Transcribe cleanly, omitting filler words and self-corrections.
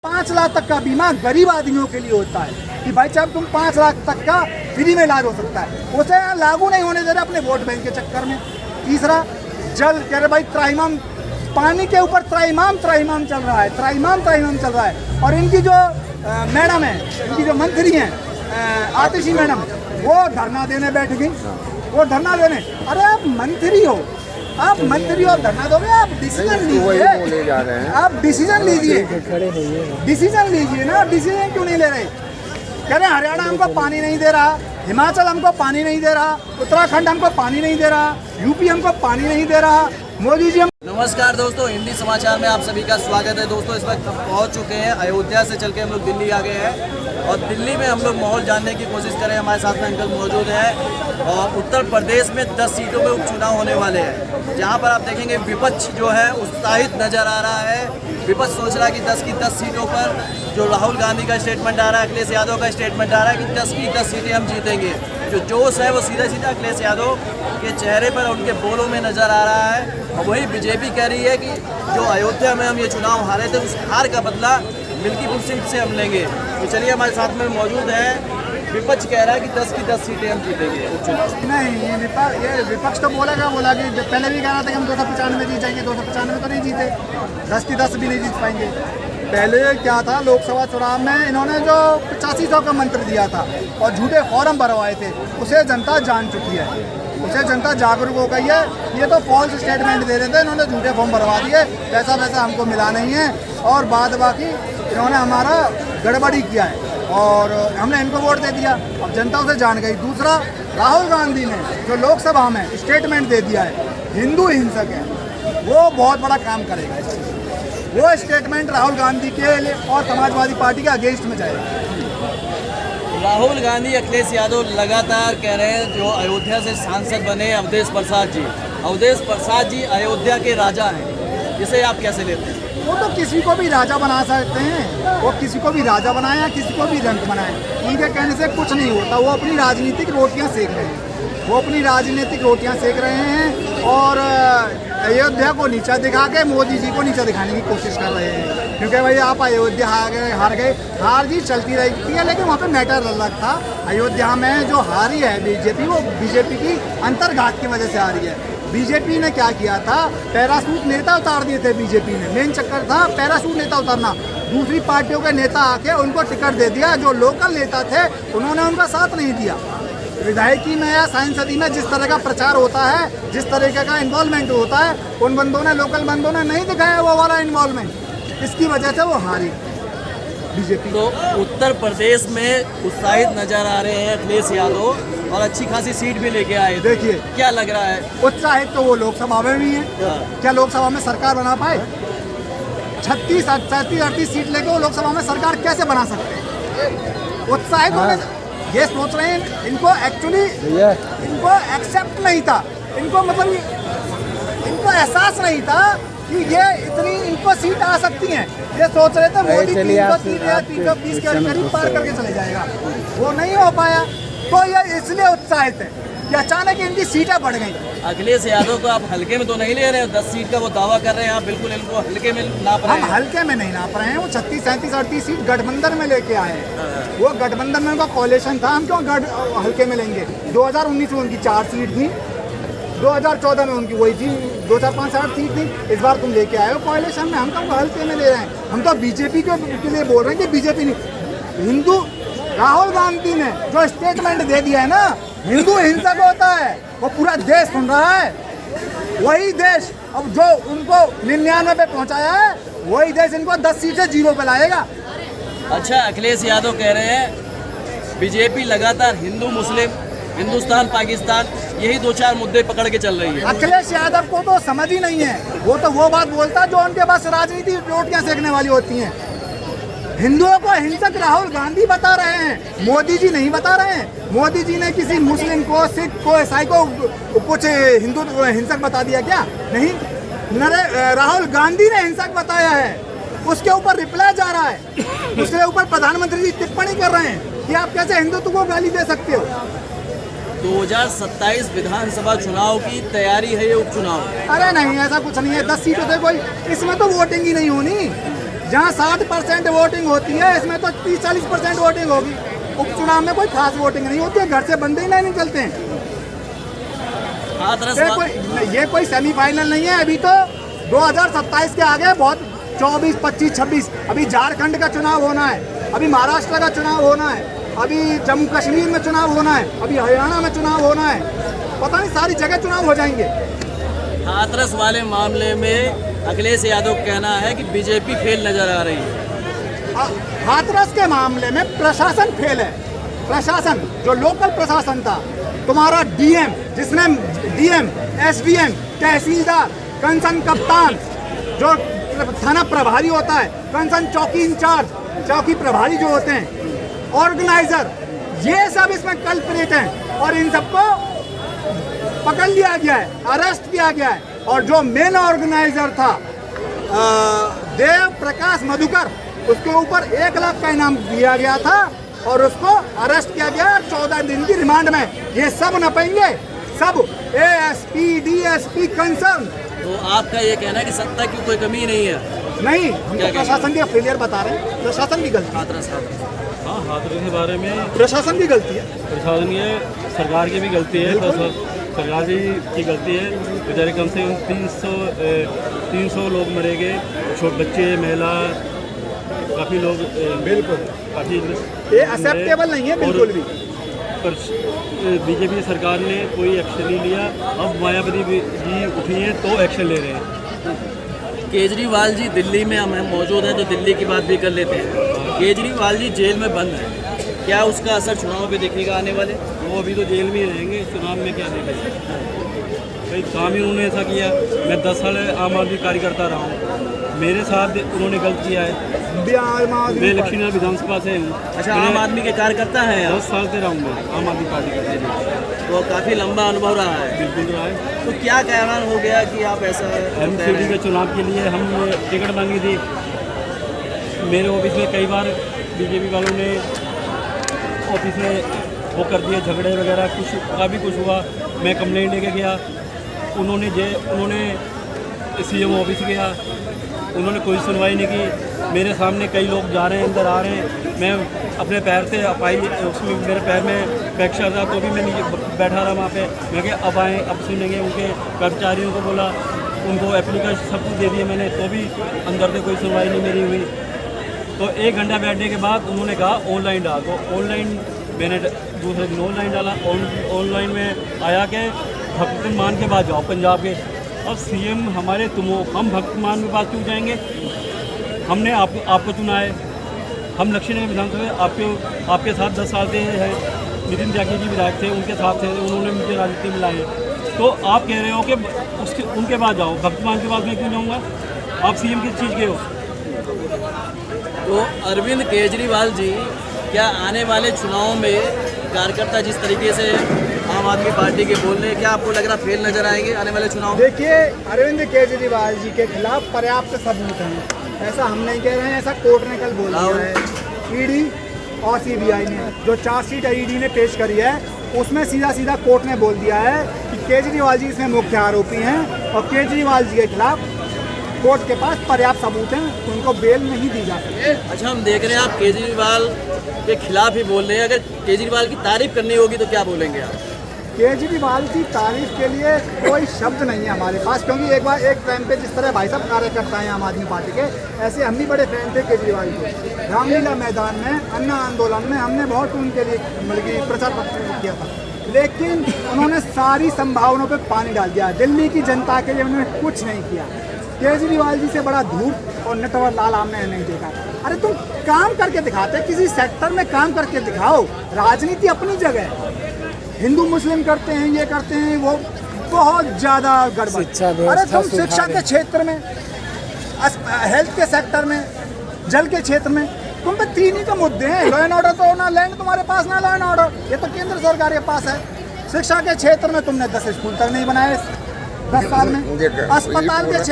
5 लाख तक का बीमा गरीब आदमियों के लिए होता है कि भाई साहब तुम 5 लाख तक का फ्री में इलाज हो सकता है, उसे यहाँ लागू नहीं होने दे रहे अपने वोट बैंक के चक्कर में। तीसरा, जल कह रहे भाई त्राहिमाम, पानी के ऊपर त्राहिमाम चल रहा है, त्राहिमाम चल रहा है। और इनकी जो मैडम है, इनकी जो मंत्री हैं आतिशी मैडम, वो धरना देने बैठ गई, वो धरना देने। अरे आप मंत्री हो, आप मंत्री हो, धरना दोगे? आप डिसीजन लीजिए, आप डिसीजन लीजिए, डिसीजन लीजिए ना। डिसीजन क्यों नहीं ले रहे? कह रहे हरियाणा हमको पानी नहीं दे रहा, हिमाचल हमको पानी नहीं दे रहा, उत्तराखंड हमको पानी नहीं दे रहा, यूपी हमको पानी नहीं दे रहा। मोदी जी हम नमस्कार दोस्तों, हिंदी समाचार में आप सभी का स्वागत है। दोस्तों इस वक्त हम पहुंच चुके हैं, अयोध्या से चल के हम लोग दिल्ली आ गए हैं और दिल्ली में हम लोग माहौल जानने की कोशिश करें। हमारे साथ में अंकल मौजूद है और उत्तर प्रदेश में 10 सीटों पे उपचुनाव होने वाले हैं, जहां पर आप देखेंगे विपक्ष जो है उत्साहित नजर आ रहा है। विपक्ष सोच रहा है कि 10 की 10 सीटों पर जो राहुल गांधी का स्टेटमेंट आ रहा है, अखिलेश यादव का स्टेटमेंट आ रहा है कि 10 की 10 सीटें हम जीतेंगे। जो जोश है वो सीधा सीधा अखिलेश यादव के चेहरे पर, उनके बोलों में नज़र आ रहा है। और वही बीजेपी कह रही है कि जो अयोध्या में हम ये चुनाव हारे थे, उस हार का बदला मिल्कीपुर सीट से हम लेंगे। तो चलिए, हमारे साथ में मौजूद है, विपक्ष कह रहा है कि 10 की 10 सीटें हम जीतेंगे उपचुनाव। नहीं, ये विपक्ष तो बोला कि पहले भी कह रहा था कि हम 295 जीत जाएंगे, 295 तो नहीं जीते, 10 की 10 भी नहीं जीत पाएंगे। पहले क्या था, लोकसभा चुनाव में इन्होंने जो 8500 का मंत्र दिया था और झूठे फॉर्म भरवाए थे, उसे जनता जान चुकी है, उसे जनता जागरूक हो गई है। ये तो फॉल्स स्टेटमेंट दे रहे थे, इन्होंने झूठे फॉर्म भरवा दिए, पैसा हमको मिला नहीं है और बाद बाकी इन्होंने हमारा गड़बड़ी किया है और हमने इनको वोट दे दिया। अब जनता उसे जान गई। दूसरा, राहुल गांधी ने जो लोकसभा में स्टेटमेंट दे दिया है, हिंदू हिंसक है, वो बहुत बड़ा काम करेगा इस चीज़। वो स्टेटमेंट राहुल गांधी के लिए और समाजवादी पार्टी के अगेंस्ट में जाएगा। राहुल गांधी, अखिलेश यादव लगातार कह रहे हैं जो अयोध्या से सांसद बने अवधेश प्रसाद जी, अवधेश प्रसाद जी अयोध्या के राजा हैं, जिसे आप कैसे लेते हैं? वो तो किसी को भी राजा बना सकते हैं, वो किसी को भी राजा बनाए या किसी को भी रंक बनाए, उनके कहने से कुछ नहीं होता। वो अपनी राजनीतिक रोटियां सेक रहे हैं, वो अपनी राजनीतिक रोटियां सेक रहे हैं और अयोध्या को नीचा दिखा के मोदी जी को नीचा दिखाने की कोशिश कर रहे हैं। क्योंकि भाई आप अयोध्या हार गए, हार जी चलती रहती है, लेकिन वहाँ पे मैटर अलग था। अयोध्या में जो हारी है बीजेपी, वो बीजेपी की अंतर्घात की वजह से हारी है। बीजेपी ने क्या किया था, पैरासूट नेता उतार दिए थे बीजेपी ने। मेन चक्कर था पैरासूट नेता उतारना। दूसरी पार्टियों के नेता आके उनको टिकट दे दिया, जो लोकल नेता थे उन्होंने उनका साथ नहीं दिया। विधायकी में या सांसदी में जिस तरह का प्रचार होता है, जिस तरीके का इन्वॉल्वमेंट होता है, उन बंदों ने, लोकल बंदों ने नहीं दिखाया वो वाला इन्वॉल्वमेंट। इसकी वजह से वो हारी बीजेपी। तो उत्तर प्रदेश में उत्साहित नजर आ रहे हैं अखिलेश यादव और अच्छी खासी सीट भी लेके आए। देखिए क्या लग रहा है, उत्साहित तो वो लोकसभा में भी है। क्या लोकसभा में सरकार बना पाए? 36, 38 सीट लेके वो लोकसभा में सरकार कैसे बना सकते हैं? उत्साहित होने ये सोच रहे हैं, इनको एक्चुअली इनको एक्सेप्ट नहीं था, इनको मतलब इनको एहसास नहीं था कि ये इतनी इनको सीट आ सकती हैं। ये सोच रहे थे मोदी 330 या 320 के करीब पार करके चले जाएगा, वो नहीं हो पाया। तो ये इसलिए उत्साहित है कि अचानक इनकी सीटें बढ़ गई। अखिलेश यादव को आप हल्के में तो नहीं ले रहे हो? 10 सीट का वो दावा कर रहे हैं, आप बिल्कुल इनको हल्के में नाप रहे हैं? हम हल्के में नहीं नाप रहे हैं, वो 36, 37, 38 सीट गठबंधन में लेके आए हैं। वो गठबंधन में उनका कोalition था, हम क्यों हल्के में लेंगे? 2019 में उनकी 4 सीट थी, 2014 में उनकी वही थी, 2, 4, 5, 8 सीट थी। इस बार तुम लेके आए हो कोalition में, हम तो हल्के में ले रहे हैं। हम तो बीजेपी के लिए बोल रहे हैं कि बीजेपी नहीं, हिंदू, राहुल गांधी ने जो स्टेटमेंट दे दिया है ना, हिंदू हिंसक होता है, वो पूरा देश सुन रहा है। वही देश अब जो उनको 99 पे पहुंचाया है, वही देश इनको 10 सीट से 0 पे लाएगा। अच्छा, अखिलेश यादव कह रहे हैं बीजेपी लगातार हिंदू मुस्लिम, हिंदुस्तान पाकिस्तान, यही 2-4 मुद्दे पकड़ के चल रही है। अखिलेश यादव को तो समझ ही नहीं है, वो तो वो बात बोलता है जो उनके पास राजनीति रोटियां सेकने वाली होती हैं। हिंदुओं को हिंसक राहुल गांधी बता रहे हैं, मोदी जी नहीं बता रहे हैं। मोदी जी ने किसी मुस्लिम को, सिख को, ईसाई को कुछ हिंदू हिंसक बता दिया क्या? नहीं, राहुल गांधी ने हिंसक बताया है, उसके ऊपर रिप्लाई जा रहा है, उसके ऊपर प्रधानमंत्री जी टिप्पणी कर रहे हैं कि आप कैसे हिंदुत्व को गाली दे सकते हो। 2027 विधानसभा चुनाव की तैयारी है ये उपचुनाव? अरे नहीं, ऐसा कुछ नहीं है। 10 सीटों से कोई, इसमें तो वोटिंग ही नहीं होनी। जहाँ 60% वोटिंग होती है, इसमें तो 30-40% वोटिंग होगी। उपचुनाव में कोई खास वोटिंग नहीं होती है, घर से बंदे ही नहीं निकलते हैं। ये कोई सेमीफाइनल नहीं है। अभी तो 2027 के आगे बहुत 24, 25, 26 अभी झारखंड का चुनाव होना है, अभी महाराष्ट्र का चुनाव होना है, अभी जम्मू कश्मीर में चुनाव होना है, अभी हरियाणा में चुनाव होना है, पता नहीं सारी जगह चुनाव हो जाएंगे। हाथरस वाले मामले में अखिलेश यादव का कहना है कि बीजेपी फेल नजर आ रही है। हाथरस के मामले में प्रशासन फेल है। प्रशासन जो लोकल प्रशासन था, तुम्हारा डीएम, जिसमें डीएम, एसडीएम, तहसीलदार, कंसर्न कप्तान, जो थाना प्रभारी होता है, कंसर्न चौकी इंचार्ज, चौकी प्रभारी जो होते हैं, ऑर्गेनाइजर, ये सब इसमें कल्प्रिट हैं और इन सबको पकड़ लिया गया है, अरेस्ट किया गया है। और जो मेन ऑर्गेनाइजर था देव प्रकाश मधुकर, उसके ऊपर 1 लाख का इनाम दिया गया था और उसको अरेस्ट किया गया 14 दिन की रिमांड में। ये सब न पाएंगे, सब एएसपी, डीएसपी, कंसर्न। तो आपका ये कहना है कि सत्ता की कोई कमी नहीं है? नहीं, हम तो प्रशासन के फेलियर बता रहे हैं। प्रशासन की गलती। हाँ, हाथरस के बारे में प्रशासन की गलती है। प्रशासन की, सरकार की भी गलती है, सरकार की गलती है। बेचारे कम से कम 300 लोग मरे गए, छोटे बच्चे, महिला, काफ़ी लोग, बिल्कुल काफ़ी ये एक्सेप्टेबल नहीं है बिल्कुल भी। पर बीजेपी सरकार ने कोई एक्शन नहीं लिया। अब मायावती जी उठी हैं तो एक्शन ले रहे हैं। केजरीवाल जी दिल्ली में हम मौजूद हैं तो दिल्ली की बात भी कर लेते हैं। केजरीवाल जी जेल में बंद हैं, क्या उसका असर चुनाव पे दिखेगा आने वाले? वो अभी तो जेल में ही रहेंगे, चुनाव में क्या देखेंगे? भाई काम ही उन्होंने ऐसा किया। मैं 10 साल आम आदमी कार्यकर्ता रहा हूँ, मेरे साथ उन्होंने गलत किया है। मैं लक्ष्मीनगर विधानसभा से हूँ। अच्छा, आम आदमी के कार्यकर्ता हैं? 10 साल से रहा हूँ मैं आम आदमी पार्टी का, तो काफ़ी लंबा अनुभव रहा है। बिल्कुल रहा है। तो क्या कारण हो गया कि आप ऐसा? एमसीडी के चुनाव के लिए हम टिकट मांगी थी। मेरे ऑफिस में कई बार बीजेपी वालों ने ऑफिस में वो कर दिए, झगड़े वगैरह, काफ़ी कुछ हुआ। मैं कंप्लेंट लेके गया, उन्होंने सीएम ऑफिस गया, उन्होंने कोई सुनवाई नहीं की। मेरे सामने कई लोग जा रहे हैं, अंदर आ रहे हैं, मैं अपने पैर से अपाई, उसमें मेरे पैर में फ्रैक्चर था तो भी मैं नीचे बैठा रहा वहाँ पे। मैं क्या अब आएँ, अब सुनेंगे। उनके कर्मचारियों को बोला, उनको एप्लीकेशन सब कुछ दे दिए मैंने, तो भी अंदर से कोई सुनवाई नहीं मेरी हुई। तो 1 घंटा बैठने के बाद उन्होंने कहा ऑनलाइन डाल दो। ऑनलाइन मैंने दूसरे दिन ऑनलाइन डाला। ऑनलाइन में आया कि भक्तमान के बाद जाओ पंजाब के। अब सीएम हमारे तुम हो, हम भक्तमान के पास क्यों जाएंगे? हमने आपको चुना है, हम लक्ष्मीनगर विधानसभा आपके साथ 10 साल से हैं। नितिन त्यागी जी विधायक थे, उनके साथ थे, उन्होंने मुझे राजनीति में लाए। तो आप कह रहे हो कि उनके बाद जाओ, भक्तमान के पास मैं क्यों जाऊँगा? आप सीएम किस चीज़ के हो? तो अरविंद केजरीवाल जी क्या आने वाले चुनाव में कार्यकर्ता जिस तरीके से आम आदमी पार्टी के बोल रहे हैं, क्या आपको लग रहा फेल नजर आएंगे आने वाले चुनाव? देखिए, अरविंद केजरीवाल जी के खिलाफ पर्याप्त सबूत हैं, ऐसा हम नहीं कह रहे हैं, ऐसा कोर्ट ने कल बोल दिया है। ईडी और सीबीआई ने जो चार्जशीट ईडी ने पेश करी है, उसमें सीधा कोर्ट ने बोल दिया है कि केजरीवाल जी इसमें मुख्य आरोपी हैं और केजरीवाल जी के खिलाफ कोर्ट के पास पर्याप्त सबूत हैं, उनको बेल नहीं दी जा सकती। अच्छा, हम देख रहे हैं आप केजरीवाल के खिलाफ ही बोल रहे हैं। अगर केजरीवाल की तारीफ करनी होगी तो क्या बोलेंगे आप? केजरीवाल की तारीफ के लिए कोई शब्द नहीं है हमारे पास, क्योंकि एक बार एक टाइम पे जिस तरह भाई साहब कार्यकर्ता हैं आम आदमी पार्टी के, ऐसे हम भी बड़े फैन थे केजरीवाल के। रामलीला मैदान में, अन्ना आंदोलन में हमने बहुत उनके लिए मतलब कि प्रचार प्रसार किया था, लेकिन उन्होंने सारी संभावनाओं पे पानी डाल दिया। दिल्ली की जनता के लिए उन्होंने कुछ नहीं किया। केजरीवाल जी से बड़ा धूप और नटवर लाल हमने नहीं देखा। अरे तुम काम करके दिखाते, किसी सेक्टर में काम करके दिखाओ। राजनीति अपनी जगह है, हिंदू मुस्लिम करते हैं, ये करते हैं, वो बहुत ज़्यादा गड़बड़। अरे तुम शिक्षा के क्षेत्र में, हेल्थ के सेक्टर में, जल के क्षेत्र में, तुम पे 3 ही तो मुद्दे हैं। लॉ एंड ऑर्डर तो ना लैंड तुम्हारे पास, ना लॉ एंड ऑर्डर, ये तो केंद्र सरकार के पास है। शिक्षा के क्षेत्र में तुमने 10 स्कूल तक नहीं बनाए 10 साल में। अस्पताल के